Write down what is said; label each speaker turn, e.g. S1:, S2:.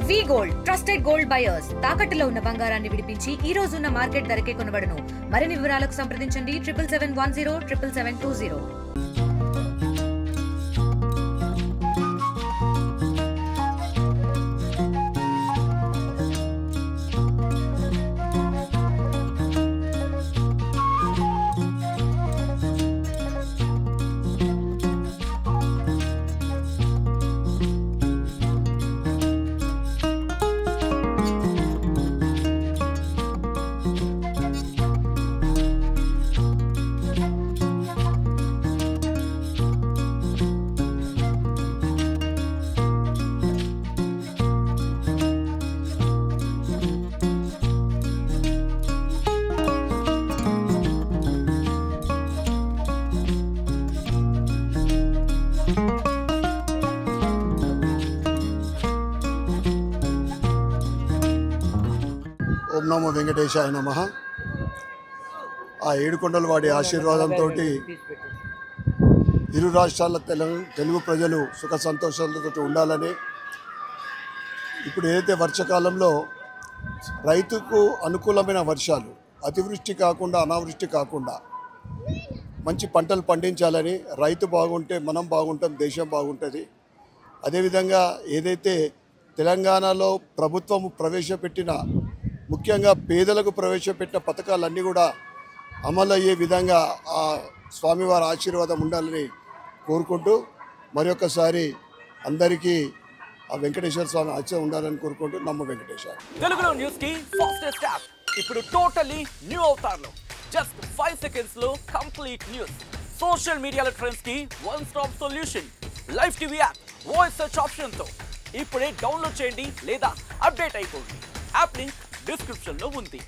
S1: వి gold trusted gold buyers తాకట్టులో ఉన్న బంగారాన్ని విడిపించి ఈ రోజు ఉన్న మార్కెట్ ధరకే కొనబడును. మరిన్ని వివరాలకు సంప్రదించండి 7771077720.
S2: ఓం నమో వెంకటేశాయ నమః. ఆ ఏడుకొండల వాడి ఆశీర్వాదంతో ఇరు రాష్ట్రాల తెలుగు ప్రజలు సుఖ సంతోషాలతో ఉండాలని, ఇప్పుడు ఏదైతే వర్షాకాలంలో రైతుకు అనుకూలమైన వర్షాలు, అతివృష్టి కాకుండా అనావృష్టి కాకుండా మంచి పంటలు పండించాలని, రైతు బాగుంటే మనం బాగుంటాం, దేశం బాగుంటుంది. అదేవిధంగా ఏదైతే తెలంగాణలో ప్రభుత్వం ప్రవేశపెట్టిన, ముఖ్యంగా పేదలకు ప్రవేశపెట్టిన పథకాలన్నీ కూడా అమలు అయ్యే విధంగా ఆ స్వామివారి ఆశీర్వాదం ఉండాలని కోరుకుంటూ మరొకసారి అందరికీ ఆ వెంకటేశ్వర స్వామి ఆశీర్వాదం ఉండాలని కోరుకుంటూ నమ్మ వెంకటేశ్వర.
S3: తెలుగులో న్యూస్ కి ఫాస్టెస్ట్ యాప్ ఇప్పుడు టోటల్లీ న్యూ అవతార్లో. జస్ట్ 5 seconds లో కంప్లీట్ న్యూస్, సోషల్ మీడియాలో ట్రెండ్స్ కి one stop solution, live TV app, voice search option తో ఇప్పుడే డౌన్లోడ్ చేయండి లేదా అప్డేట్ అయిపోండి. యాప్ లింక్ డిస్క్రిప్షన్ లో ఉంది.